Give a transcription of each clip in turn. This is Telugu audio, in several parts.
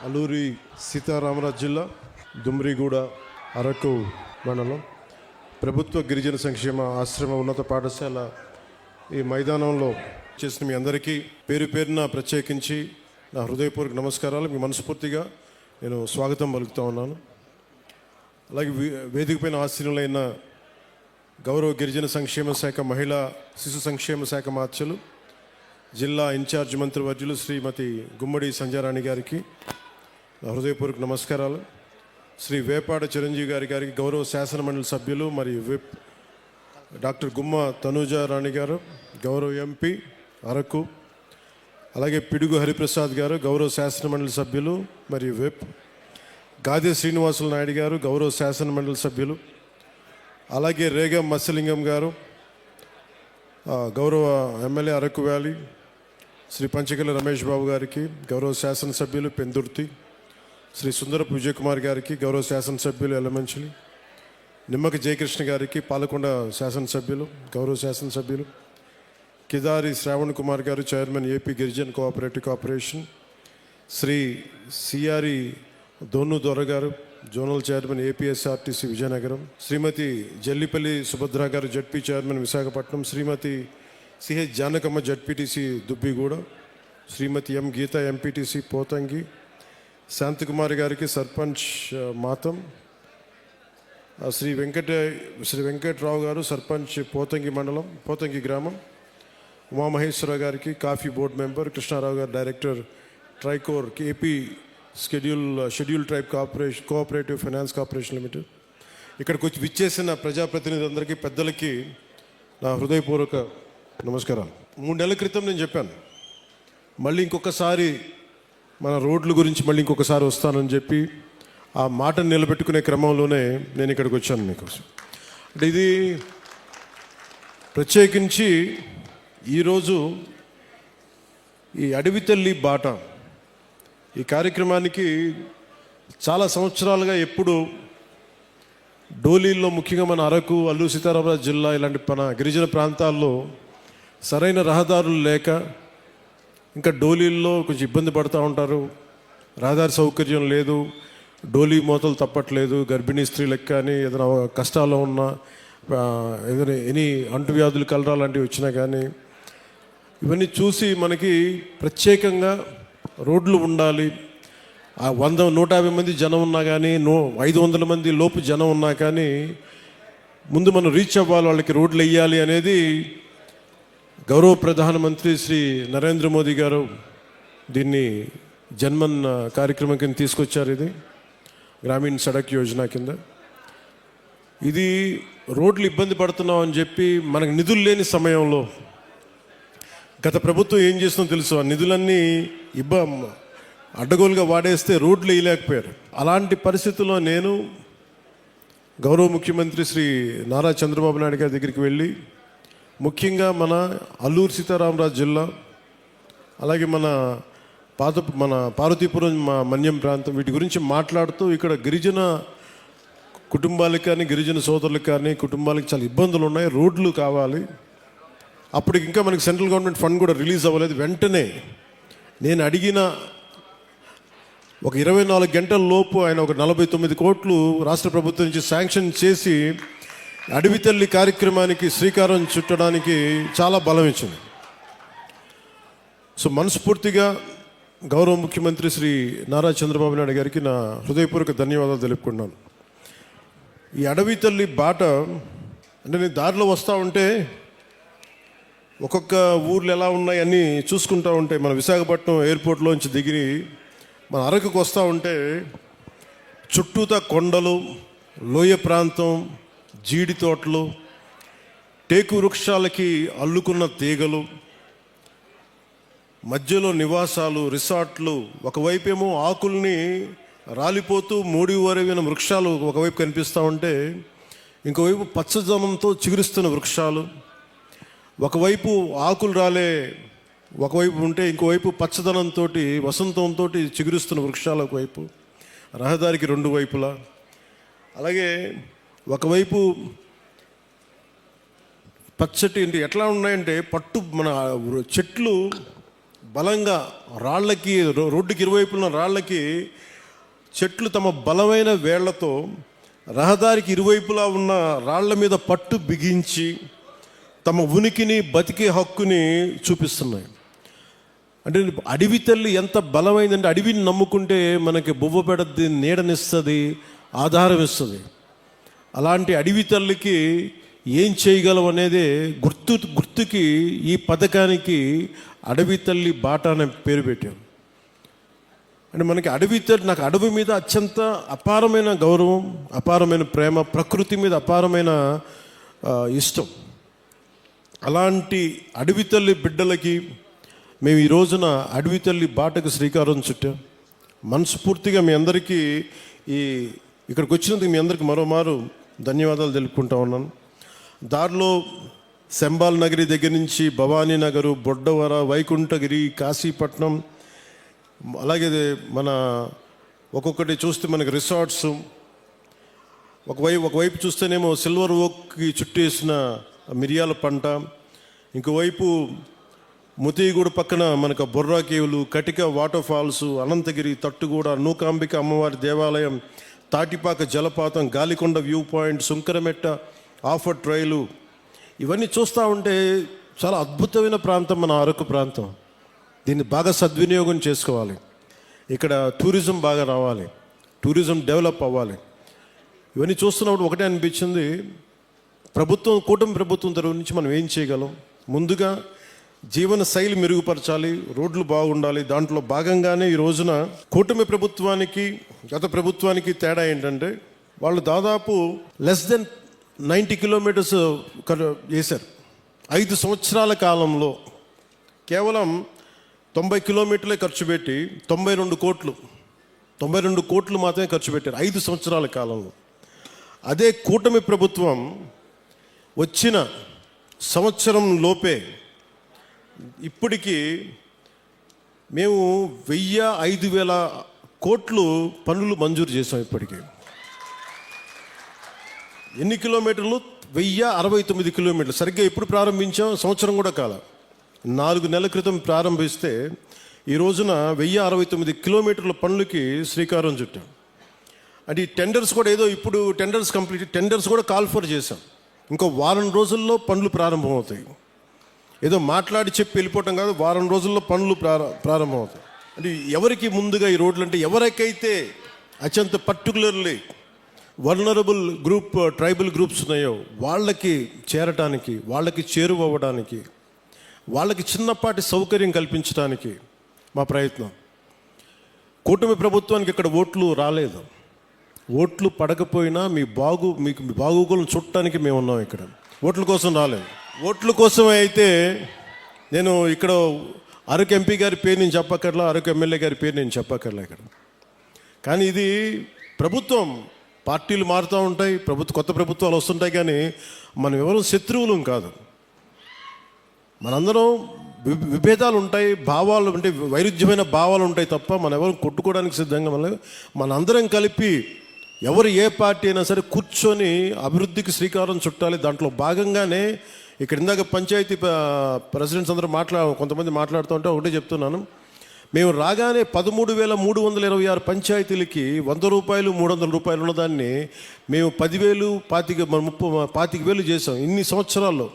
అల్లూరి సీతారామరాజు జిల్లా దుమ్రిగూడ అరకు మండలం ప్రభుత్వ గిరిజన సంక్షేమ ఆశ్రమ ఉన్నత పాఠశాల ఈ మైదానంలో చేసిన మీ అందరికీ పేరు పేరున ప్రత్యేకించి నా హృదయపూర్వక నమస్కారాలు. మీ మనస్ఫూర్తిగా నేను స్వాగతం పలుకుతూ ఉన్నాను. అలాగే వేదిక పైన ఆశీనులైన గౌరవ గిరిజన సంక్షేమ శాఖ మహిళా శిశు సంక్షేమ శాఖ మార్చలు జిల్లా ఇన్ఛార్జ్ మంత్రివర్యులు శ్రీమతి గుమ్మడి సంజారాణి గారికి హృదయపూర్వక నమస్కారాలు. శ్రీ వేపాడ చిరంజీవి గారికి గౌరవ శాసనమండలి సభ్యులు మరియు విప్ డాక్టర్ గుమ్మ తనూజారాణి గారు గౌరవ ఎంపీ అరకు, అలాగే పిడుగు హరిప్రసాద్ గారు గౌరవ శాసనమండలి సభ్యులు మరియు విప్, గాదే శ్రీనివాసులు నాయుడు గారు గౌరవ శాసనమండలి సభ్యులు, అలాగే రేగం మత్స్యలింగం గారు గౌరవ ఎమ్మెల్యే అరకు వ్యాలీ, శ్రీ పంచకల రమేష్ బాబు గారికి గౌరవ శాసనసభ్యులు పెందుర్తి, శ్రీ సుందరపు విజయ్ కుమార్ గారికి గౌరవ శాసనసభ్యులు ఎల్లమంచిలి, నిమ్మక జయకృష్ణ గారికి పాలకొండ శాసనసభ్యులు గౌరవ శాసనసభ్యులు, కిదారి శ్రావణ్ కుమార్ గారు chairman AP గిరిజన్ cooperative corporation, Shri సిఆరి దోను దొర గారు జోనల్ చైర్మన్ ఏపీఎస్ఆర్టీసీ విజయనగరం, శ్రీమతి జల్లిపల్లి సుభద్ర గారు జడ్పీ చైర్మన్ విశాఖపట్నం, శ్రీమతి సిహెచ్ జానకమ్మ జడ్పీటీసీ దుబ్బిగూడ, శ్రీమతి ఎం గీత ఎంపీటీసీ పోతంగి, శాంతికుమారి గారికి సర్పంచ్ మాతం, శ్రీ వెంకట్రావు గారు సర్పంచ్ పోతంగి మండలం పోతంగి గ్రామం, ఉమామహేశ్వరరావు గారికి కాఫీ బోర్డు మెంబర్, కృష్ణారావు గారు director TRICOR AP schedule tribe cooperative finance corporation limited. ఇక్కడికి వచ్చి విచ్చేసిన ప్రజాప్రతినిధులందరికీ పెద్దలకి నా హృదయపూర్వక నమస్కారాలు. 3 నెలల క్రితం నేను చెప్పాను మళ్ళీ ఇంకొకసారి మన రోడ్ల గురించి మళ్ళీ ఇంకొకసారి వస్తానని చెప్పి ఆ మాటను నిలబెట్టుకునే క్రమంలోనే నేను ఇక్కడికి వచ్చాను మీకోసం. అంటే ఇది ప్రత్యేకించి ఈరోజు ఈ అడవి తల్లి బాట ఈ కార్యక్రమానికి చాలా సంవత్సరాలుగా ఎప్పుడు డోలీల్లో ముఖ్యంగా మన అరకు అల్లూరి సీతారామరాజు జిల్లా ఇలాంటి మన గిరిజన ప్రాంతాల్లో సరైన రహదారులు లేక ఇంకా డోలీల్లో కొంచెం ఇబ్బంది పడుతూ ఉంటారు. రహదారి సౌకర్యం లేదు, డోలీ మోతలు తప్పట్లేదు, గర్భిణీ స్త్రీలకు కానీ ఏదైనా కష్టాల్లో ఉన్నా ఏదైనా ఎనీ అంటువ్యాధులు కలరా లాంటివి వచ్చినా కానీ ఇవన్నీ చూసి మనకి ప్రత్యేకంగా రోడ్లు ఉండాలి. 150 మంది జనం ఉన్నా కానీ 500 మంది లోపు జనం ఉన్నా కానీ ముందు మనం రీచ్ అవ్వాలి, వాళ్ళకి రోడ్లు వేయాలి అనేది గౌరవ ప్రధానమంత్రి శ్రీ నరేంద్ర మోదీ గారు దీన్ని జన్మన్ కార్యక్రమం కింద తీసుకొచ్చారు. ఇది గ్రామీణ సడక్ యోజన కింద. ఇది రోడ్లు ఇబ్బంది పడుతున్నాం అని చెప్పి మనకు నిధులు లేని సమయంలో గత ప్రభుత్వం ఏం చేస్తుందో తెలుసు, ఆ నిధులన్నీ అడ్డగోలుగా వాడేస్తే రోడ్లు వేయలేకపోయారు. అలాంటి పరిస్థితుల్లో నేను గౌరవ ముఖ్యమంత్రి శ్రీ నారా చంద్రబాబు నాయుడు గారి దగ్గరికి వెళ్ళి ముఖ్యంగా మన అల్లూరి సీతారామరాజు జిల్లా అలాగే మన పార్వతీపురం మన్యం ప్రాంతం వీటి గురించి మాట్లాడుతూ ఇక్కడ గిరిజన కుటుంబాలకు కానీ గిరిజన సోదరులకు కానీ కుటుంబాలకు చాలా ఇబ్బందులు ఉన్నాయి, రోడ్లు కావాలి. అప్పుడు ఇంకా మనకి సెంట్రల్ గవర్నమెంట్ ఫండ్ కూడా రిలీజ్ అవ్వలేదు. వెంటనే నేను అడిగిన ఒక 24 గంటల లోపు ఆయన ఒక 49 కోట్లు రాష్ట్ర ప్రభుత్వం నుంచి శాంక్షన్ చేసి అడవి తల్లి కార్యక్రమానికి శ్రీకారం చుట్టడానికి చాలా బలం ఇచ్చింది. సో మనస్ఫూర్తిగా గౌరవ ముఖ్యమంత్రి శ్రీ నారా చంద్రబాబు నాయుడు గారికి నా హృదయపూర్వక ధన్యవాదాలు తెలుపుకున్నాను. ఈ అడవి తల్లి బాట అంటే నేను దారిలో వస్తూ ఉంటే ఒక్కొక్క ఊర్లు ఎలా ఉన్నాయి అన్నీ చూసుకుంటూ ఉంటే మన విశాఖపట్నం ఎయిర్పోర్ట్లోంచి దిగి మన అరకుకు వస్తూ ఉంటే చుట్టూతా కొండలు, లోయ ప్రాంతం, జీడి తోటలు, టేకు వృక్షాలకి అల్లుకున్న తీగలు, మధ్యలో నివాసాలు, రిసార్ట్లు, ఒకవైపేమో ఆకుల్ని రాలిపోతూ మూడివరైన వృక్షాలు ఒకవైపు కనిపిస్తూ ఉంటే ఇంకోవైపు పచ్చదనంతో చిగురిస్తున్న వృక్షాలు, ఒకవైపు ఆకులు రాలే ఒకవైపు ఉంటే ఇంకోవైపు పచ్చదనంతో వసంతంతో చిగురిస్తున్న వృక్షాలు ఒకవైపు, రహదారికి 2 వైపులా, అలాగే ఒకవైపు పచ్చటి ఎట్లా ఉన్నాయంటే పట్టు మన చెట్లు బలంగా రాళ్ళకి రోడ్డుకి ఇరువైపున రాళ్ళకి చెట్లు తమ బలమైన వేళ్లతో రహదారికి ఇరువైపులా ఉన్న రాళ్ల మీద పట్టు బిగించి తమ ఉనికిని బతికే హక్కుని చూపిస్తున్నాయి. అంటే అడవి తల్లి ఎంత బలమైందంటే అడవిని నమ్ముకుంటే మనకి బొవ్వ పెడద్ది, నీడనిస్తుంది, ఆధారం ఇస్తుంది. అలాంటి అడవి తల్లికి ఏం చేయగలం అనేది గుర్తుకి ఈ పథకానికి అడవి తల్లి బాట అనే పేరు పెట్టాం. అంటే మనకి అడవి తల్లి, నాకు అడవి మీద అత్యంత అపారమైన గౌరవం, అపారమైన ప్రేమ, ప్రకృతి మీద అపారమైన ఇష్టం. అలాంటి అడవి తల్లి బిడ్డలకి మేము ఈ రోజున అడవి తల్లి బాటకు శ్రీకారం చుట్టాం. మనస్ఫూర్తిగా మీ అందరికీ ఇక్కడికి వచ్చినందుకు మీ అందరికీ మరోమారు ధన్యవాదాలు తెలుపుకుంటా ఉన్నాను. దారిలో శంబాల్ నగరి దగ్గర నుంచి భవానీ నగరు, బొడ్డవర, వైకుంఠగిరి, కాశీపట్నం, అలాగే మన ఒక్కొక్కటి చూస్తే మనకి రిసార్ట్స్, ఒకవైపు చూస్తేనేమో సిల్వర్ ఓక్కి చుట్టేసిన మిరియాల పంట, ఇంకోవైపు ముతిగూడ పక్కన మనకు బొర్రా కేవులు, కటిక వాటర్ ఫాల్స్, అనంతగిరి, తట్టుగూడ, నూకాంబిక అమ్మవారి దేవాలయం, తాటిపాక జలపాతం, గాలికొండ వ్యూ పాయింట్, సుంకరమెట్ట ఆఫర్ ట్రైలు, ఇవన్నీ చూస్తూ ఉంటే చాలా అద్భుతమైన ప్రాంతం మన అరకు ప్రాంతం. దీన్ని బాగా సద్వినియోగం చేసుకోవాలి. ఇక్కడ టూరిజం బాగా రావాలి, టూరిజం డెవలప్ అవ్వాలి. ఇవన్నీ చూస్తున్నప్పుడు ఒకటే అనిపించింది, కూటమి ప్రభుత్వం తరఫు నుంచి మనం ఏం చేయగలం? ముందుగా జీవన శైలి మెరుగుపరచాలి, రోడ్లు బాగుండాలి. దాంట్లో భాగంగానే ఈ రోజున కూటమి ప్రభుత్వానికి గత ప్రభుత్వానికి తేడా ఏంటంటే, వాళ్ళు దాదాపు లెస్ దెన్ 90 కిలోమీటర్స్ చేశారు. 5 సంవత్సరాల కాలంలో కేవలం 90 కిలోమీటర్లే ఖర్చు పెట్టి 92 కోట్లు మాత్రమే ఖర్చు పెట్టారు 5 సంవత్సరాల కాలంలో. అదే కూటమి ప్రభుత్వం వచ్చిన సంవత్సరం లోపే ఇప్పటికీ మేము 1000-5000 కోట్లు పనులు మంజూరు చేసాం. ఇప్పటికీ ఎన్ని కిలోమీటర్లు? 1069 కిలోమీటర్లు. సరిగ్గా ఎప్పుడు ప్రారంభించాం? సంవత్సరం కూడా కాల, 4 నెలల క్రితం ప్రారంభిస్తే ఈ రోజున 1069 కిలోమీటర్ల పనులకి శ్రీకారం చుట్టాం. అంటే ఈ టెండర్స్ కూడా ఏదో ఇప్పుడు టెండర్స్ కూడా కాల్ ఫర్ చేశాం. ఇంకో వారం రోజుల్లో పనులు ప్రారంభమవుతాయి. ఏదో మాట్లాడి చెప్పి వెళ్ళిపోవటం కాదు, వారం రోజుల్లో పనులు ప్రారంభమవుతాయి. అంటే ఎవరికి ముందుగా ఈ రోడ్లు అంటే, ఎవరికైతే అత్యంత particularly vulnerable group, tribal groups ఉన్నాయో వాళ్ళకి చేరటానికి, వాళ్ళకి చేరువవ్వడానికి, వాళ్ళకి చిన్నపాటి సౌకర్యం కల్పించడానికి మా ప్రయత్నం. కూటమి ప్రభుత్వానికి ఇక్కడ ఓట్లు రాలేదు. ఓట్లు పడకపోయినా మీకు బాగోగులను చుట్టానికి మేము ఉన్నాం. ఇక్కడ ఓట్ల కోసం రాలేదు. ఓట్ల కోసమే అయితే నేను ఇక్కడ అరకు ఎంపీ గారి పేరు నేను చెప్పక్కర్లా, అరకు ఎమ్మెల్యే గారి పేరు నేను చెప్పక్కర్లా ఇక్కడ. కానీ ఇది ప్రభుత్వం, పార్టీలు మారుతూ ఉంటాయి, కొత్త ప్రభుత్వాలు వస్తుంటాయి, కానీ మనం ఎవరు శత్రువులం కాదు. మనందరం విభేదాలు ఉంటాయి, భావాలు అంటే వైరుధ్యమైన భావాలు ఉంటాయి తప్ప మనం ఎవరు కొట్టుకోవడానికి సిద్ధంగా మనందరం కలిపి ఎవరు ఏ పార్టీ అయినా సరే కూర్చొని అభివృద్ధికి శ్రీకారం చుట్టాలి. దాంట్లో భాగంగానే ఇక్కడ ఇందాక పంచాయతీ ప్రెసిడెంట్స్ అందరూ కొంతమంది మాట్లాడుతూ ఉంటే ఒకటే చెప్తున్నాను, మేము రాగానే 13,326 పంచాయతీలకి 100 రూపాయలు 300 రూపాయలు ఉన్నదాన్ని మేము 10,000 25,000 చేసాం. ఇన్ని సంవత్సరాల్లో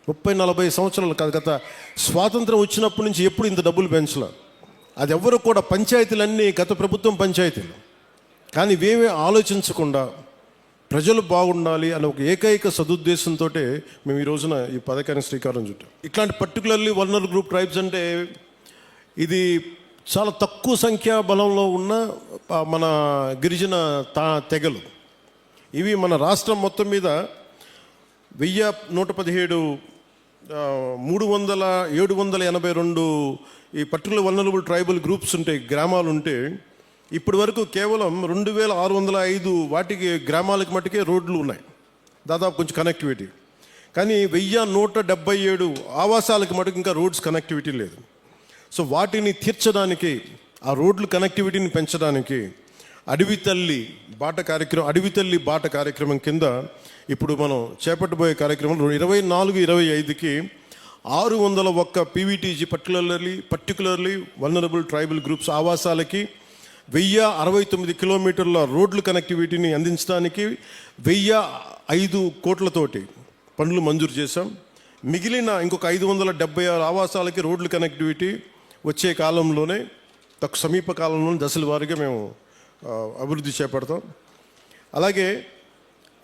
30-40 సంవత్సరాలు కాదు, గత స్వాతంత్రం వచ్చినప్పటి నుంచి ఎప్పుడు ఇంత డబ్బులు పెంచలే. అది ఎవరు కూడా, పంచాయతీలన్నీ గత ప్రభుత్వం పంచాయతీలు, కానీ ఇవేమీ ఆలోచించకుండా ప్రజలు బాగుండాలి అనే ఒక ఏకైక సదుద్దేశంతో మేము ఈ రోజున ఈ పథకానికి శ్రీకారం చుట్టాం. ఇట్లాంటి పర్టికులర్లీ వల్నరబుల్ గ్రూప్ ట్రైబ్స్ అంటే ఇది చాలా తక్కువ సంఖ్యా బలంలో ఉన్న మన గిరిజన తెగలు. ఇవి మన రాష్ట్రం మొత్తం మీద 1117 782 ఈ పర్టికులర్ వల్నరబుల్ ట్రైబల్ గ్రూప్స్ ఉంటాయి, గ్రామాలు ఉంటే ఇప్పటి వరకు కేవలం 2605 వాటికి గ్రామాలకు మట్టుకే రోడ్లు ఉన్నాయి, దాదాపు కొంచెం కనెక్టివిటీ. కానీ 1177 ఆవాసాలకు మటుకు ఇంకా రోడ్స్ కనెక్టివిటీ లేదు. సో వాటిని తీర్చడానికి, ఆ రోడ్లు కనెక్టివిటీని పెంచడానికి అడవి తల్లి బాట కార్యక్రమం కింద ఇప్పుడు మనం చేపట్టబోయే కార్యక్రమం 24-25కి 601 PVTG particularly vulnerable tribal groups ఆవాసాలకి 1069 కిలోమీటర్ల రోడ్లు కనెక్టివిటీని అందించడానికి 1005 కోట్లతోటి పనులు మంజూరు చేశాం. మిగిలిన ఇంకొక 576 ఆవాసాలకి రోడ్లు కనెక్టివిటీ వచ్చే కాలంలోనే సమీప కాలంలోనే దశల వారీగా మేము అభివృద్ధి చేపడతాం. అలాగే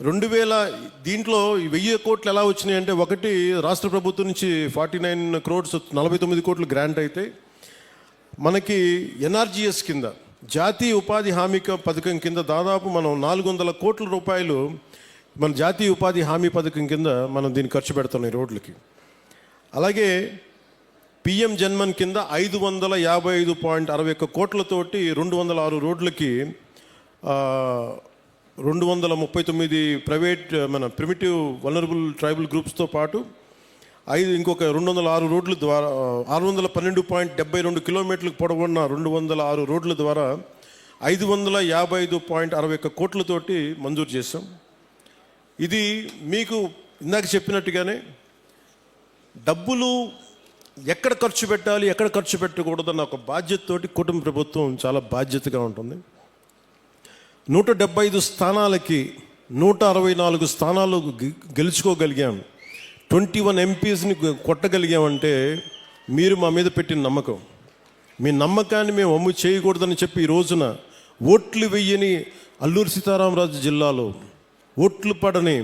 2000 దీంట్లో 1000 కోట్లు ఎలా వచ్చినాయి అంటే, ఒకటి రాష్ట్ర ప్రభుత్వం నుంచి 49 crores 49 కోట్లు గ్రాంట్ అయితే, మనకి ఎన్ఆర్జీఎస్ కింద జాతీయ ఉపాధి హామీ పథకం కింద దాదాపు మనం 400 కోట్ల రూపాయలు మన జాతీయ ఉపాధి హామీ పథకం కింద మనం దీన్ని ఖర్చు పెడుతున్నాం ఈ రోడ్లకి. అలాగే పిఎం జన్మన్ కింద 555.61 కోట్లతోటి 206 రోడ్లకి 239 ప్రైవేట్ మన ప్రిమిటివ్ వల్నరబుల్ ట్రైబల్ గ్రూప్స్తో పాటు ఇంకొక 206 రోడ్ల ద్వారా 612.72 కిలోమీటర్లకు పొడవున్న 206 రోడ్ల ద్వారా 555.61 కోట్లతోటి మంజూరు చేశాం. ఇది మీకు ఇందాక చెప్పినట్టుగానే డబ్బులు ఎక్కడ ఖర్చు పెట్టాలి, ఎక్కడ ఖర్చు పెట్టకూడదన్న ఒక బాధ్యతతోటి కుటుంబ ప్రభుత్వం చాలా బాధ్యతగా ఉంటుంది. 175 స్థానాలకి 164 స్థానాలు గెలుచుకోగలిగాం. 21 ఎంపీస్ని కొట్టగలిగామంటే మీరు మా మీద పెట్టిన నమ్మకం. మీ నమ్మకాన్ని మేము అమ్ము చేయకూడదని చెప్పి ఈ రోజున ఓట్లు వెయ్యని అల్లూరు సీతారామరాజు జిల్లాలో ఓట్లు పడని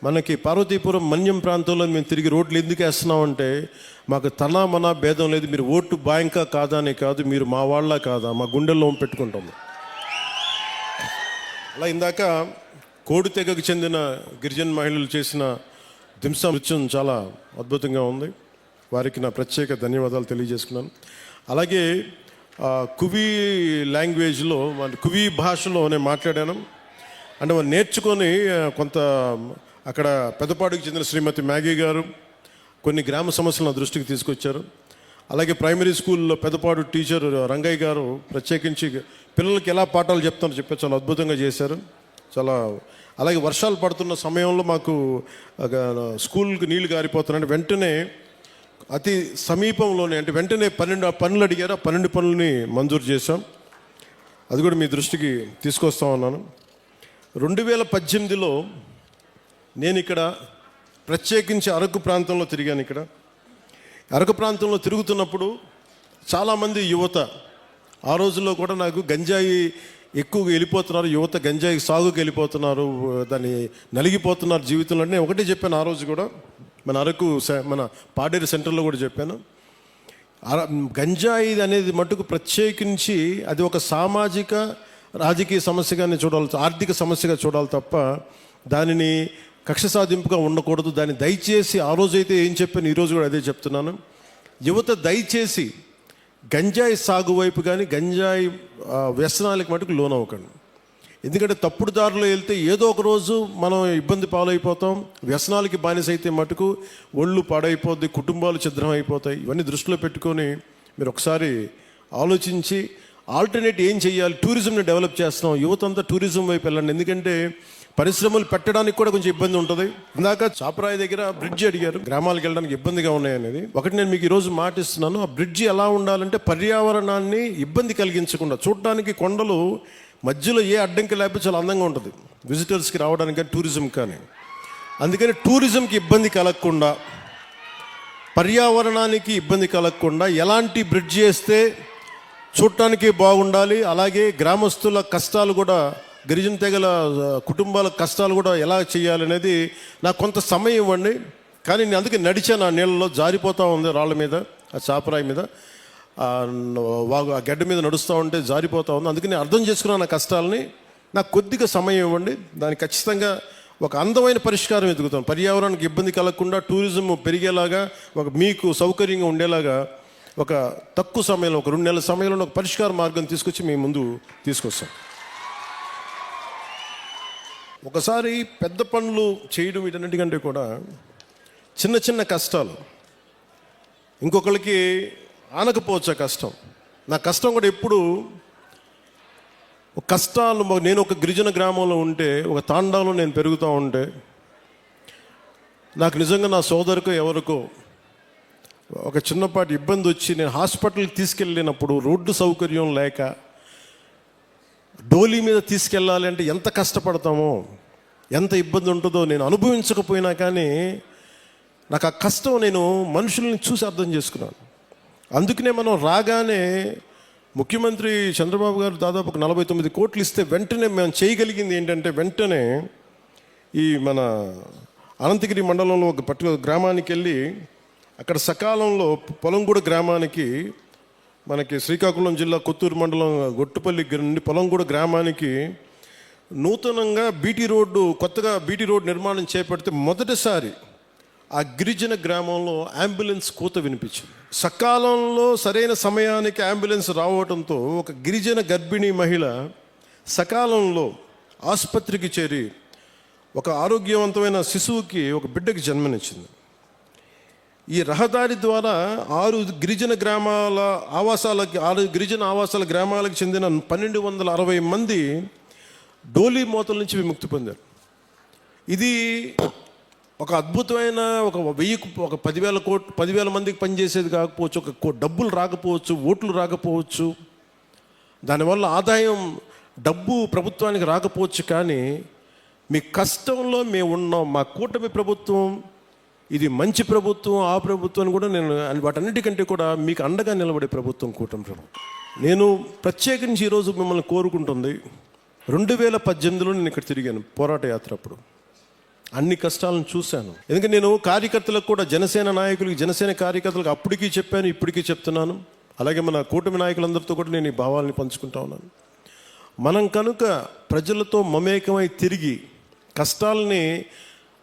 మనకి పార్వతీపురం మన్యం ప్రాంతంలో మేము తిరిగి రోడ్లు ఎందుకు వేస్తున్నామంటే, మాకు తనా మనా భేదం లేదు. మీరు ఓటు బ్యాంకా కాదా అని కాదు, మీరు మా వాళ్ళ కాదా, మా గుండెల్లో పెట్టుకుంటాము. అలా ఇందాక కోడి తెగకు చెందిన గిరిజన మహిళలు చేసిన దింసా నృత్యం చాలా అద్భుతంగా ఉంది. వారికి నా ప్రత్యేక ధన్యవాదాలు తెలియజేసుకున్నాను. అలాగే కువి లాంగ్వేజ్లో కువి భాషలో నేను మాట్లాడాను. అంటే వాళ్ళు నేర్చుకొని కొంత అక్కడ పెద్దపాడుకు చెందిన శ్రీమతి మ్యాగీ గారు కొన్ని గ్రామ సమస్యలను నా దృష్టికి తీసుకొచ్చారు. అలాగే ప్రైమరీ స్కూల్లో పెద్దపాడు టీచర్ రంగయ్య గారు ప్రత్యేకించి పిల్లలకి ఎలా పాఠాలు చెప్తారో చెప్పి చాలా అద్భుతంగా చేశారు. చాలా అలాగే వర్షాలు పడుతున్న సమయంలో మాకు స్కూల్కి నీళ్లు గారిపోతున్నాయంటే వెంటనే అతి సమీపంలోనే అంటే వెంటనే 12 పనులు అడిగారు. ఆ 12 పనులని మంజూరు చేశాం. అది కూడా మీ దృష్టికి తీసుకొస్తా ఉన్నాను. 2018లో నేను ఇక్కడ ప్రత్యేకించి అరకు ప్రాంతంలో తిరిగాను. ఇక్కడ అరకు ప్రాంతంలో తిరుగుతున్నప్పుడు చాలామంది యువత ఆ రోజుల్లో కూడా నాకు గంజాయి ఎక్కువగా వెళ్ళిపోతున్నారు, యువత గంజాయి సాగుకి వెళ్ళిపోతున్నారు, దాన్ని నలిగిపోతున్నారు జీవితంలో. నేను ఒకటే చెప్పాను ఆ రోజు కూడా, మన అరకు మన పాడేరు సెంటర్లో కూడా చెప్పాను. గంజాయి అనేది మటుకు ప్రత్యేకించి అది ఒక సామాజిక రాజకీయ సమస్యగానే చూడాలి, ఆర్థిక సమస్యగా చూడాలి తప్ప దానిని కక్ష సాధింపుగా ఉండకూడదు. దాన్ని దయచేసి ఆ రోజైతే ఏం చెప్పాను, ఈరోజు కూడా అదే చెప్తున్నాను. యువత దయచేసి గంజాయి సాగు వైపు కానీ గంజాయి వ్యసనాలకు మటుకు లోనవ్వకండి. ఎందుకంటే తప్పుడు దారిలో వెళ్తే ఏదో ఒక రోజు మనం ఇబ్బంది పాలైపోతాం. వ్యసనాలకి బానిస అయితే మటుకు ఒళ్ళు పాడైపోద్ది, కుటుంబాలు ఛిద్రం అయిపోతాయి. ఇవన్నీ దృష్టిలో పెట్టుకొని మీరు ఒకసారి ఆలోచించి ఆల్టర్నేట్ ఏం చేయాలి. టూరిజంని డెవలప్ చేస్తున్నాం, యువత అంతా టూరిజం వైపు వెళ్ళండి. ఎందుకంటే పరిశ్రమలు పెట్టడానికి కూడా కొంచెం ఇబ్బంది ఉంటుంది. ఇందాక చాపరాయి దగ్గర బ్రిడ్జి అడిగారు, గ్రామాలకు వెళ్ళడానికి ఇబ్బందిగా ఉన్నాయనేది. ఒకటి నేను మీకు ఈరోజు మాటిస్తున్నాను, ఆ బ్రిడ్జి ఎలా ఉండాలంటే పర్యావరణాన్ని ఇబ్బంది కలిగించకుండా, చూడటానికి కొండలు మధ్యలో ఏ అడ్డంకి లేకపోతే చాలా అందంగా ఉంటుంది విజిటర్స్కి రావడానికి కానీ టూరిజం కానీ. అందుకని టూరిజంకి ఇబ్బంది కలగకుండా, పర్యావరణానికి ఇబ్బంది కలగకుండా ఎలాంటి బ్రిడ్జి వేస్తే చూడటానికి బాగుండాలి, అలాగే గ్రామస్తుల కష్టాలు కూడా, గిరిజన తెగల కుటుంబాల కష్టాలు కూడా ఎలా చేయాలనేది నాకు కొంత సమయం ఇవ్వండి. కానీ నేను అందుకే నడిచాను, ఆ నీళ్ళలో జారిపోతూ ఉంది, రాళ్ళ మీద, ఆ చాపరాయి మీద, ఆ గడ్డ మీద నడుస్తూ ఉంటే జారిపోతూ ఉంది. అందుకని నేను అర్థం చేసుకున్నాను నా కష్టాలని. నాకు కొద్దిగా సమయం ఇవ్వండి, దానికి ఖచ్చితంగా ఒక అందమైన పరిష్కారం ఎదుగుతాను. పర్యావరణానికి ఇబ్బంది కలగకుండా, టూరిజం పెరిగేలాగా, ఒక మీకు సౌకర్యంగా ఉండేలాగా ఒక తక్కువ సమయంలో, ఒక 2 నెలల సమయంలో ఒక పరిష్కార మార్గం తీసుకొచ్చి మీ ముందు తీసుకొస్తాం. ఒకసారి పెద్ద పనులు చేయడం వీటన్నిటికంటే కూడా చిన్న చిన్న కష్టాలు ఇంకొకరికి ఆనకపోవచ్చు. ఆ కష్టం, నా కష్టం కూడా ఎప్పుడు కష్టాలు. నేను ఒక గిరిజన గ్రామంలో ఉంటే, ఒక తాండాలో నేను పెరుగుతూ ఉంటే, నాకు నిజంగా నా సోదరుకో ఎవరికో ఒక చిన్నపాటి ఇబ్బంది వచ్చి నేను హాస్పిటల్కి తీసుకెళ్ళినప్పుడు రోడ్డు సౌకర్యం లేక డోలీ మీద తీసుకెళ్ళాలి అంటే ఎంత కష్టపడతామో, ఎంత ఇబ్బంది ఉంటుందో నేను అనుభవించకపోయినా కానీ నాకు ఆ కష్టం నేను మనుషుల్ని చూసి అర్థం చేసుకున్నాను. అందుకనే మనం రాగానే ముఖ్యమంత్రి చంద్రబాబు గారు దాదాపు 49 కోట్లు ఇస్తే వెంటనే మేము చేయగలిగింది ఏంటంటే, వెంటనే ఈ మన అనంతగిరి మండలంలో ఒక పర్టికులర్ గ్రామానికి వెళ్ళి అక్కడ సకాలంలో పొలంగూడ గ్రామానికి, మనకి శ్రీకాకుళం జిల్లా కొత్తూరు మండలం గొట్టుపల్లి నుండి పొలంగూడ గ్రామానికి నూతనంగా కొత్తగా బీటీ రోడ్డు నిర్మాణం చేపడితే మొదటిసారి ఆ గిరిజన గ్రామంలో అంబులెన్స్ కూత వినిపించింది. సకాలంలో సరైన సమయానికి అంబులెన్స్ రావడంతో ఒక గిరిజన గర్భిణీ మహిళ సకాలంలో ఆసుపత్రికి చేరి ఒక ఆరోగ్యవంతమైన శిశువుకి, ఒక బిడ్డకి జన్మనిచ్చింది. ఈ రహదారి ద్వారా 6 గిరిజన ఆవాసాల గ్రామాలకు చెందిన 1260 మంది డోలీ మోతల నుంచి విముక్తి పొందారు. ఇది ఒక అద్భుతమైన, ఒక 10,000 మందికి పనిచేసేది కాకపోవచ్చు, ఒక డబ్బులు రాకపోవచ్చు, ఓట్లు రాకపోవచ్చు, దానివల్ల ఆదాయం డబ్బు ప్రభుత్వానికి రాకపోవచ్చు, కానీ మీ కష్టంలో మేము ఉన్నాం. మా కూటమి ప్రభుత్వం ఇది మంచి ప్రభుత్వం, ఆ ప్రభుత్వాన్ని కూడా నేను వాటన్నిటికంటే కూడా మీకు అండగా నిలబడే ప్రభుత్వం కూటమి ప్రభుత్వం. నేను ప్రత్యేకించి ఈరోజు మిమ్మల్ని కోరుకుంటుంది, 2018లో నేను ఇక్కడ తిరిగాను పోరాట యాత్ర. అప్పుడు అన్ని కష్టాలను చూశాను. ఎందుకంటే నేను కార్యకర్తలకు కూడా, జనసేన నాయకులకి, జనసేన కార్యకర్తలకు అప్పటికీ చెప్పాను, ఇప్పటికీ చెప్తున్నాను. అలాగే మన కూటమి నాయకులందరితో కూడా నేను ఈ భావాల్ని పంచుకుంటా ఉన్నాను. మనం కనుక ప్రజలతో మమేకమై తిరిగి కష్టాలని,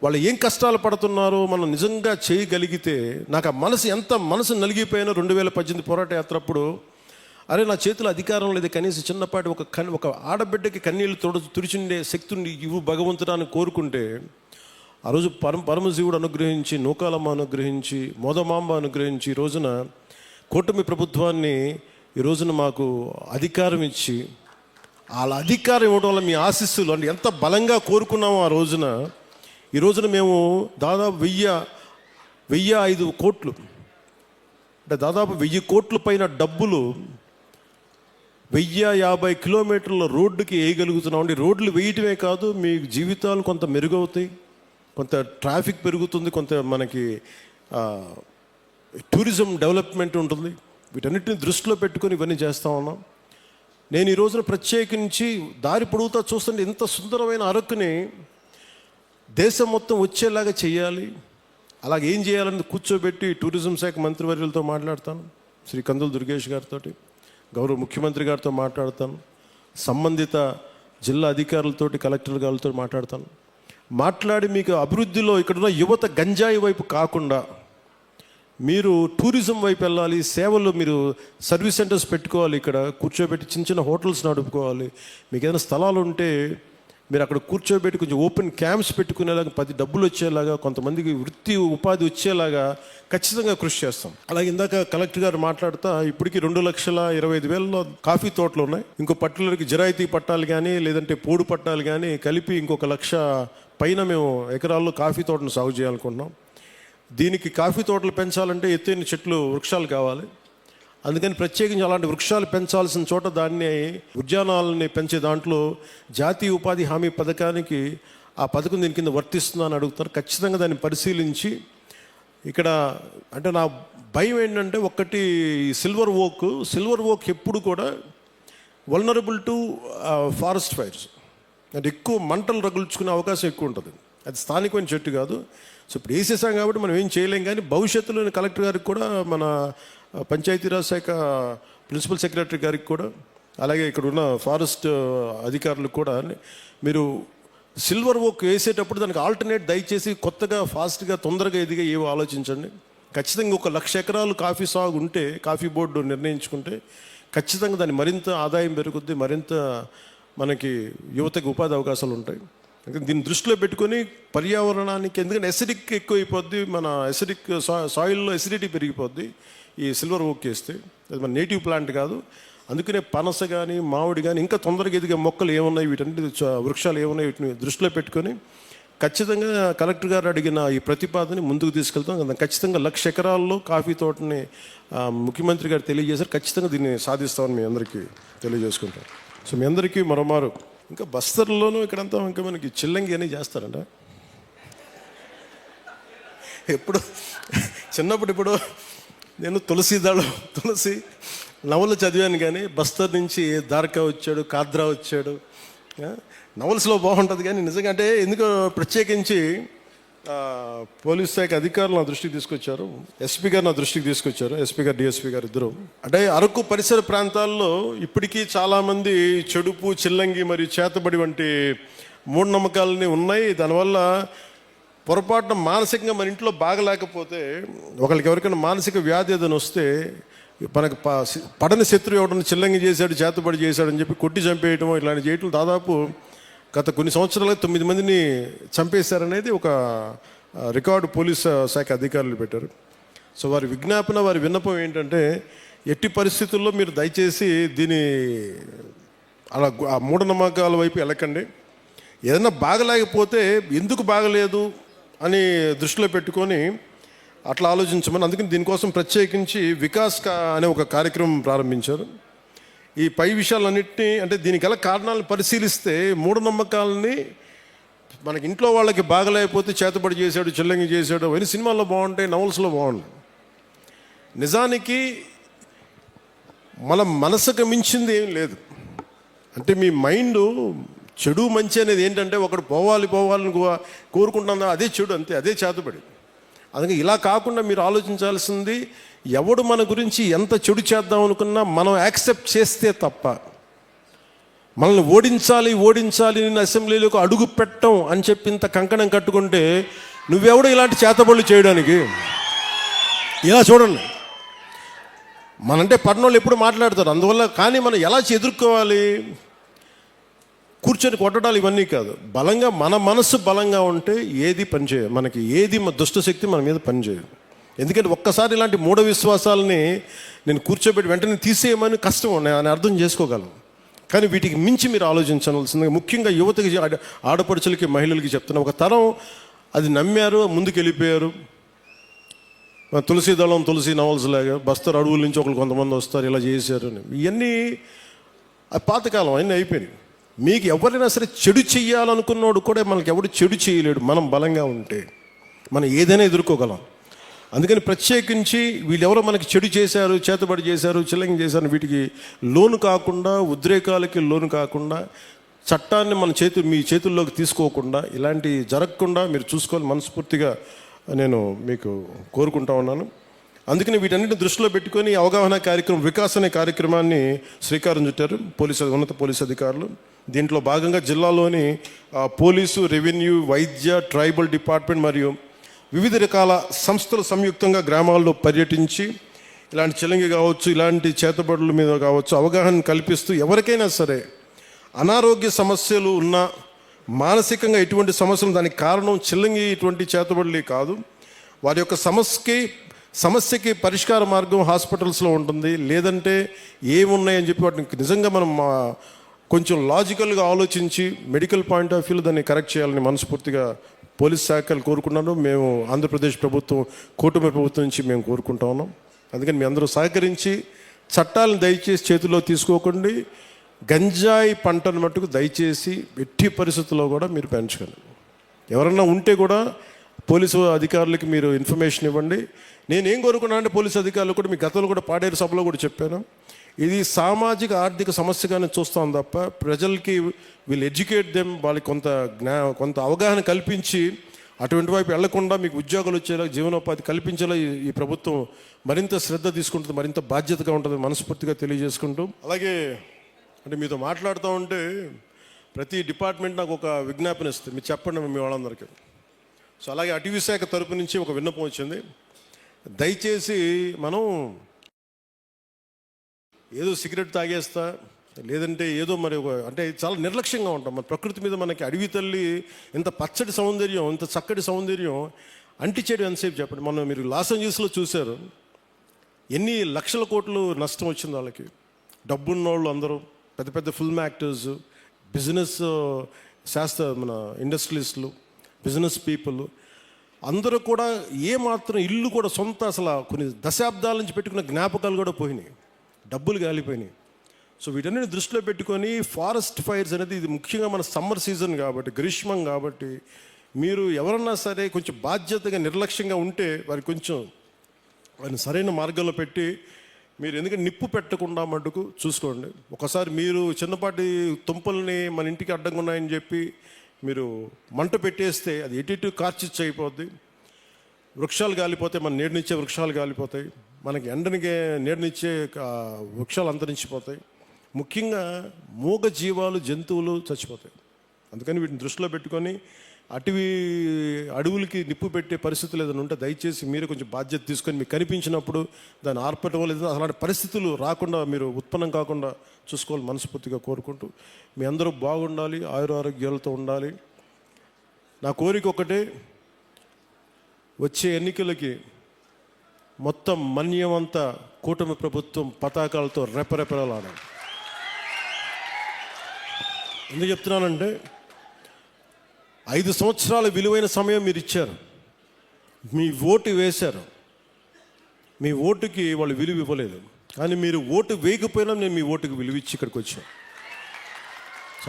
వాళ్ళు ఏం కష్టాలు పడుతున్నారో మనం నిజంగా చేయగలిగితే, నాకు ఆ మనసు నలిగిపోయిన 2018 పోరాట యాత్ర అప్పుడు, అరే నా చేతిలో అధికారం లేదు, కనీసం చిన్నపాటి ఒక ఆడబిడ్డకి కన్నీళ్ళు తుడిచిండే శక్తిని ఇవ్వు భగవంతుడాన్ని కోరుకుంటే, ఆ రోజు పరమశివుడు అనుగ్రహించి, నూకాలమ్మ అనుగ్రహించి, మోదమాంబ అనుగ్రహించి, ఈ రోజున కూటమి ప్రభుత్వాన్ని ఈ రోజున మాకు అధికారం ఇచ్చి, వాళ్ళ అధికారం ఇవ్వడం వల్ల మీ ఆశీస్సులు అంటే ఎంత బలంగా కోరుకున్నామో ఆ రోజున, ఈ రోజున మేము దాదాపు 1,005 కోట్లు, అంటే దాదాపు 1000 కోట్ల పైన డబ్బులు 1050 కిలోమీటర్ల రోడ్డుకి వేయగలుగుతున్నాం. రోడ్లు వేయటమే కాదు, మీ జీవితాలు కొంత మెరుగవుతాయి, కొంత ట్రాఫిక్ పెరుగుతుంది, కొంత మనకి టూరిజం డెవలప్మెంట్ ఉంటుంది. వీటన్నిటిని దృష్టిలో పెట్టుకొని ఇవన్నీ చేస్తూ ఉన్నాం. నేను ఈ రోజున ప్రత్యేకించి దారి పొడుగుతా చూస్తుంటే ఇంత సుందరమైన అరకుని దేశం మొత్తం వచ్చేలాగా చేయాలి. అలాగే ఏం చేయాలని కూర్చోబెట్టి టూరిజం శాఖ మంత్రివర్యులతో మాట్లాడతాను, శ్రీ కందుల దుర్గేష్ గారితో, గౌరవ ముఖ్యమంత్రి గారితో మాట్లాడతాను, సంబంధిత జిల్లా అధికారులతోటి, కలెక్టర్ గారితో మాట్లాడి మీకు అభివృద్ధిలో ఇక్కడున్న యువత గంజాయి వైపు కాకుండా మీరు టూరిజం వైపు వెళ్ళాలి, సేవలు, మీరు సర్వీస్ సెంటర్స్ పెట్టుకోవాలి, ఇక్కడ కూర్చోబెట్టి చిన్న హోటల్స్ నడుపుకోవాలి. మీకు ఏదైనా స్థలాలు ఉంటే మీరు అక్కడ కూర్చోబెట్టి కొంచెం ఓపెన్ క్యాంప్స్ పెట్టుకునేలాగా, 10 డబ్బులు వచ్చేలాగా, కొంతమందికి వృత్తి ఉపాధి వచ్చేలాగా ఖచ్చితంగా కృషి చేస్తాం. అలాగే ఇందాక కలెక్టర్ గారు మాట్లాడుతా, ఇప్పటికీ 2,25,000 కాఫీ తోటలు ఉన్నాయి. ఇంకో పట్టులకి జిరాయితీ పట్టాలు కానీ, లేదంటే పోడు పట్టాలు కానీ కలిపి ఇంకొక 1,00,000 పైన మేము ఎకరాల్లో కాఫీ తోటను సాగు చేయాలనుకుంటున్నాం. దీనికి కాఫీ తోటలు పెంచాలంటే ఎత్తైన చెట్లు, వృక్షాలు కావాలి. అందుకని ప్రత్యేకించి అలాంటి వృక్షాలు పెంచాల్సిన చోట దాన్ని ఉద్యానాలని పెంచే దాంట్లో జాతీయ ఉపాధి హామీ పథకానికి ఆ పథకం దీని కింద వర్తిస్తుందా అని అడుగుతారు. ఖచ్చితంగా దాన్ని పరిశీలించి, ఇక్కడ అంటే నా భయం ఏంటంటే, ఒకటి సిల్వర్ ఓక్ ఎప్పుడు కూడా వల్నరబుల్ టు ఫారెస్ట్ ఫైర్స్, అంటే ఎక్కువ మంటలు రగుల్చుకునే అవకాశం ఎక్కువ ఉంటుంది. అది స్థానికమైన చెట్టు కాదు. సో ఇప్పుడు వేసేసాం కాబట్టి మనం ఏం చేయలేం. కానీ భవిష్యత్తులో కలెక్టర్ గారికి కూడా, మన పంచాయతీరాజ్ శాఖ ప్రిన్సిపల్ సెక్రటరీ గారికి కూడా, అలాగే ఇక్కడ ఉన్న ఫారెస్ట్ అధికారులకు కూడా, మీరు సిల్వర్ ఓక్ వేసేటప్పుడు దానికి ఆల్టర్నేట్ దయచేసి కొత్తగా, ఫాస్ట్గా, తొందరగా ఎదిగా ఏవో ఆలోచించండి. ఖచ్చితంగా 1,00,000 ఎకరాలు కాఫీ సాగు ఉంటే, కాఫీ బోర్డు నిర్ణయించుకుంటే ఖచ్చితంగా దాన్ని మరింత ఆదాయం పెరుగుద్ది, మరింత మనకి యువతకి ఉపాధి అవకాశాలు ఉంటాయి. దీన్ని దృష్టిలో పెట్టుకొని పర్యావరణానికి, ఎందుకంటే ఎసిడిక్ ఎక్కువైపోద్ది, మన సాయిల్లో ఎసిడిటీ పెరిగిపోద్ది ఈ సిల్వర్ ఓక్ వేస్తే. అది మన నేటివ్ ప్లాంట్ కాదు. అందుకనే పనస కానీ, మామిడి కానీ, ఇంకా తొందరగా ఎదిగే మొక్కలు ఏమున్నాయి, వీటన్నిటి వృక్షాలు ఏమున్నాయి, వీటిని దృష్టిలో పెట్టుకొని ఖచ్చితంగా కలెక్టర్ గారు అడిగిన ఈ ప్రతిపాదనని ముందుకు తీసుకెళ్తాం. ఖచ్చితంగా 1,00,000 ఎకరాల్లో కాఫీ తోటని ముఖ్యమంత్రి గారు తెలియజేశారు. ఖచ్చితంగా దీన్ని సాధిస్తామని మీ అందరికీ తెలియజేసుకుంటాం. సో మీ అందరికీ మరోమారు ఇంకా బస్తర్లోనూ ఇక్కడంతా ఇంకా మనకి చిల్లంగి అని చేస్తారంట. ఎప్పుడు చిన్నప్పుడు ఇప్పుడు నేను తులసి నవలు చదివాను, కానీ బస్తర్ నుంచి దార్కా వచ్చాడు, కాద్రా వచ్చాడు. నవల్స్లో బాగుంటుంది, కానీ నిజంగా అంటే ఎందుకో ప్రత్యేకించి పోలీస్ శాఖ అధికారులు నా దృష్టికి తీసుకొచ్చారు, ఎస్పీ గారు నా దృష్టికి తీసుకొచ్చారు, ఎస్పీ గారు డిఎస్పీ గారు ఇద్దరు. అంటే అరకు పరిసర ప్రాంతాల్లో ఇప్పటికీ చాలామంది చెడుపు, చిల్లంగి మరియు చేతబడి వంటి మూఢనమ్మకాలని ఉన్నాయి. దానివల్ల పొరపాటున మానసికంగా మన ఇంట్లో బాగలేకపోతే, ఒకరికి ఎవరికైనా మానసిక వ్యాధి ఏదైనా వస్తే మనకు పడని శత్రువు ఎవడన్నా చిల్లంగి చేశాడు, చేతబడి చేశాడని చెప్పి కొట్టి చంపేయటం, ఇలాంటి చేయటం దాదాపు గత కొన్ని సంవత్సరాలుగా 9 మందిని చంపేశారనేది ఒక రికార్డు పోలీస్ శాఖ అధికారులు పెట్టారు. సో వారి విజ్ఞాపన, వారి విన్నపం ఏంటంటే, ఎట్టి పరిస్థితుల్లో మీరు దయచేసి దీని అలా ఆ మూఢనమ్మకాల వైపు వెళ్ళకండి. ఏదైనా బాగలేకపోతే ఎందుకు బాగలేదు అని దృష్టిలో పెట్టుకొని అట్లా ఆలోచించమని, అందుకని దీనికోసం ప్రత్యేకించి వికాస్ అనే ఒక కార్యక్రమం ప్రారంభించారు. ఈ పై విషయాలన్నింటినీ, అంటే దీనికి గల కారణాలను పరిశీలిస్తే మూఢనమ్మకాలని మనకి ఇంట్లో వాళ్ళకి బాగలేకపోతే చేతబడి చేశాడు, చిల్లంగి చేశాడు అవన్నీ సినిమాల్లో బాగుంటాయి, నవల్స్లో బాగుంటాయి. నిజానికి మన మనసుకు మించింది ఏం లేదు. అంటే మీ మైండ్ చెడు మంచి అనేది ఏంటంటే, ఒకడు పోవాలని కోరుకుంటుందా, అదే చెడు, అంతే, అదే చేతబడి. అందుకే ఇలా కాకుండా మీరు ఆలోచించాల్సింది, ఎవడు మన గురించి ఎంత చెడు చేద్దాం అనుకున్నా మనం యాక్సెప్ట్ చేస్తే తప్ప, మనల్ని ఓడించాలి నేను అసెంబ్లీలోకి అడుగు పెట్టం అని చెప్పి ఇంత కంకణం కట్టుకుంటే నువ్వెవడు ఇలాంటి చేతబడులు చేయడానికి? ఇలా చూడండి, మనంటే పట్టణంలో ఎప్పుడు మాట్లాడతారు, అందువల్ల. కానీ మనం ఎలా ఎదుర్కోవాలి? కూర్చొని కొట్టడాలు ఇవన్నీ కాదు. బలంగా మన మనసు బలంగా ఉంటే ఏది పనిచేయదు, మనకి ఏది దుష్టశక్తి మన మీద పనిచేయదు. ఎందుకంటే ఒక్కసారి ఇలాంటి మూఢ విశ్వాసాలని నేను కూర్చోబెట్టి వెంటనే తీసేయమని కష్టం అని అర్థం చేసుకోగలను. కానీ వీటికి మించి మీరు ఆలోచించవలసింది, ముఖ్యంగా యువతకి, ఆడపడుచులకి, మహిళలకి చెప్తున్నా. ఒక తరం అది నమ్మారు, ముందుకు వెళ్ళిపోయారు. తులసి నవల్స్ లాగా బస్తర్ అడవుల నుంచి కొంతమంది వస్తారు, ఇలా చేశారు అని. ఇవన్నీ పాతకాలం అన్నీ అయిపోయినాయి. మీకు ఎవరైనా సరే చెడు చెయ్యాలనుకున్నోడు కూడా మనకి ఎవడు చెడు చేయలేడు. మనం బలంగా ఉంటే మనం ఏదైనా ఎదుర్కోగలం. అందుకని ప్రత్యేకించి వీళ్ళెవరో మనకి చెడు చేశారు, చేతబడి చేశారు, చిల్లంగి చేశారు, వీటికి లోను కాకుండా, ఉద్రేకాలకి లోను కాకుండా, చట్టాన్ని మీ చేతుల్లోకి తీసుకోకుండా, ఇలాంటి జరగకుండా మీరు చూసుకోవాలి మనస్ఫూర్తిగా నేను మీకు కోరుకుంటా ఉన్నాను. అందుకని వీటన్నిటిని దృష్టిలో పెట్టుకొని అవగాహన కార్యక్రమం, వికాస్ అనే కార్యక్రమాన్ని శ్రీకారం చుట్టారు ఉన్నత పోలీసు అధికారులు. దీంట్లో భాగంగా జిల్లాలోని పోలీసు, రెవెన్యూ, వైద్య, ట్రైబల్ డిపార్ట్మెంట్ మరియు వివిధ రకాల సంస్థలు సంయుక్తంగా గ్రామాల్లో పర్యటించి ఇలాంటి చిల్లంగి కావచ్చు, ఇలాంటి చేతబడుల మీద కావచ్చు అవగాహన కల్పిస్తూ, ఎవరికైనా సరే అనారోగ్య సమస్యలు ఉన్నా, మానసికంగా ఎటువంటి సమస్యలు, దానికి కారణం చిల్లంగి ఇటువంటి చేతబడులే కాదు, వారి యొక్క సమస్యకి పరిష్కార మార్గం హాస్పిటల్స్లో ఉంటుంది. లేదంటే ఏమున్నాయని చెప్పి వాటిని నిజంగా మనం కొంచెం లాజికల్గా ఆలోచించి మెడికల్ పాయింట్ ఆఫ్ వ్యూలో దాన్ని కరెక్ట్ చేయాలని మనస్ఫూర్తిగా పోలీస్ శాఖలు కోరుకున్నాను. మేము ఆంధ్రప్రదేశ్ ప్రభుత్వం, కూటమి ప్రభుత్వం నుంచి మేము కోరుకుంటా ఉన్నాం. అందుకని మీ అందరూ సహకరించి చట్టాలను దయచేసి చేతిలో తీసుకోకండి. గంజాయి పంటను మట్టుకు దయచేసి ఎట్టి పరిస్థితుల్లో కూడా మీరు పెంచకండి. ఎవరన్నా ఉంటే కూడా పోలీసు అధికారులకి మీరు ఇన్ఫర్మేషన్ ఇవ్వండి. నేనేం కోరుకున్నా అంటే, పోలీసు అధికారులు కూడా, మీ గతంలో కూడా పాడేరు సభలో కూడా చెప్పాను, ఇది సామాజిక ఆర్థిక సమస్యగానే చూస్తాం తప్ప ప్రజలకి వీళ్ళు ఎడ్యుకేట్ దెమ్, వాళ్ళకి కొంత అవగాహన కల్పించి అటువంటి వైపు వెళ్లకుండా మీకు ఉద్యోగాలు వచ్చేలా, జీవనోపాధి కల్పించేలా ఈ ప్రభుత్వం మరింత శ్రద్ధ తీసుకుంటుంది, మరింత బాధ్యతగా ఉంటుంది మనస్ఫూర్తిగా తెలియజేసుకుంటూ. అలాగే అంటే మీతో మాట్లాడుతూ ఉంటే ప్రతి డిపార్ట్మెంట్ నాకు ఒక విజ్ఞాపన ఇస్తుంది, మీరు చెప్పండి మీ వాళ్ళందరికీ. సో అలాగే అటవీ శాఖ తరపు నుంచి ఒక విన్నపం వచ్చింది. దయచేసి మనం ఏదో సిగరెట్ తాగేస్తా, లేదంటే ఏదో మరి అంటే చాలా నిర్లక్ష్యంగా ఉంటాం. మన ప్రకృతి మీద మనకి అడవి తల్లి ఇంత పచ్చటి సౌందర్యం, ఇంత చక్కటి సౌందర్యం అంటిచేయడం ఎంతసేపు చెప్పండి. మనం మీరు లాస్ ఏంజల్స్లో చూశారు, ఎన్ని లక్షల కోట్లు నష్టం వచ్చింది వాళ్ళకి. డబ్బున్నోళ్ళు అందరూ, పెద్ద పెద్ద ఫిల్మ్ యాక్టర్స్, బిజినెస్ మన ఇండస్ట్రియలిస్టులు, బిజినెస్ పీపుల్ అందరూ కూడా ఏమాత్రం ఇల్లు కూడా సొంత అసలు కొన్ని దశాబ్దాల నుంచి పెట్టుకున్న జ్ఞాపకాలు కూడా పోయినాయి, డబ్బులు గాలిపోయినాయి. సో వీటన్నిటిని దృష్టిలో పెట్టుకొని ఫారెస్ట్ ఫైర్స్ అనేది ఇది ముఖ్యంగా మన సమ్మర్ సీజన్ కాబట్టి, గ్రీష్మం కాబట్టి, మీరు ఎవరన్నా సరే కొంచెం బాధ్యతగా నిర్లక్ష్యంగా ఉంటే వారికి కొంచెం వారిని సరైన మార్గంలో పెట్టి మీరు ఎందుకంటే నిప్పు పెట్టకుండా మటుకు చూసుకోండి. ఒకసారి మీరు చిన్నపాటి తుంపల్ని మన ఇంటికి అడ్డంగా ఉన్నాయని చెప్పి మీరు మంట పెట్టేస్తే అది ఎటు కార్చిచ్చు అయిపోద్ది. వృక్షాలు గాలిపోతాయి, మన నీడనిచ్చే వృక్షాలు గాలిపోతాయి, మనకి ఎండనికే నీడనిచ్చే వృక్షాలు అంతరించిపోతాయి. ముఖ్యంగా మూగ జీవాలు, జంతువులు చచ్చిపోతాయి. అందుకని వీటిని దృష్టిలో పెట్టుకొని అడవులకి నిప్పు పెట్టే పరిస్థితులు ఏదైనా ఉంటే దయచేసి మీరు కొంచెం బాధ్యత తీసుకొని మీకు కనిపించినప్పుడు దాన్ని ఆర్పటం లేదు, అలాంటి పరిస్థితులు రాకుండా మీరు ఉత్పన్నం కాకుండా చూసుకోవాలి మనస్ఫూర్తిగా కోరుకుంటూ మీ అందరూ బాగుండాలి, ఆయురారోగ్యాలతో ఉండాలి. నా కోరిక ఒకటే, వచ్చే ఎన్నికలకి మొత్తం మన్యమంతా కూటమి ప్రభుత్వం పతాకాలతో రెపరెపలాడాలి. ఎందుకు చెప్తున్నానంటే 5 సంవత్సరాల విలువైన సమయం మీరు ఇచ్చారు, మీ ఓటు వేశారు, మీ ఓటుకి వాళ్ళు విలువ ఇవ్వలేదు. కానీ మీరు ఓటు వేయకపోయినా నేను మీ ఓటుకి విలువ ఇచ్చి ఇక్కడికి వచ్చాను.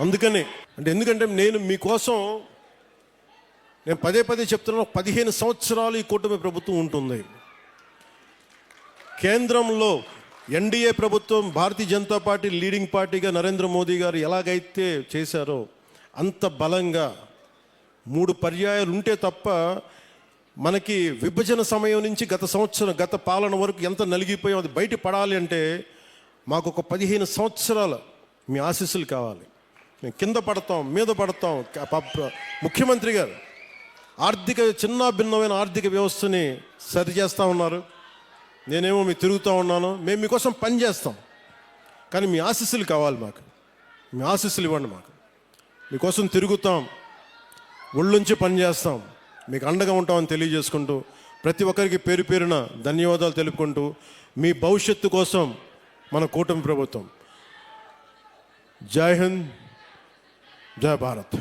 అందుకనే ఎందుకంటే నేను మీకోసం నేను పదే చెప్తున్నాను, 15 సంవత్సరాలు ఈ కూటమి ప్రభుత్వం ఉంటుంది. కేంద్రంలో ఎన్డీఏ ప్రభుత్వం, భారతీయ జనతా పార్టీ లీడింగ్ పార్టీగా నరేంద్ర మోదీ గారు ఎలాగైతే చేశారో అంత బలంగా 3 పర్యాయాలు ఉంటే తప్ప మనకి విభజన సమయం నుంచి గత పాలన వరకు ఎంత నలిగిపోయాం అది బయట పడాలి అంటే మాకు ఒక 15 సంవత్సరాల మీ ఆశీస్సులు కావాలి. మేము కింద పడతాం, మీద పడతాం. ముఖ్యమంత్రి గారు భిన్నమైన ఆర్థిక వ్యవస్థని సరిచేస్తూ ఉన్నారు, నేనేమో మీకు తిరుగుతూ ఉన్నాను. మేము మీకోసం పని చేస్తాం, కానీ మీ ఆశీస్సులు కావాలి మాకు. మీ ఆశీస్సులు ఇవ్వండి మాకు. మీకోసం తిరుగుతాం, ఒళ్ళుంచి పని చేస్తాం, మీకు అండగా ఉంటామని తెలియజేసుకుంటూ ప్రతి ఒక్కరికి పేరు పేరున ధన్యవాదాలు తెలుపుకుంటూ మీ భవిష్యత్తు కోసం మన కూటమి ప్రభుత్వం. జై హింద్, జై భారత్.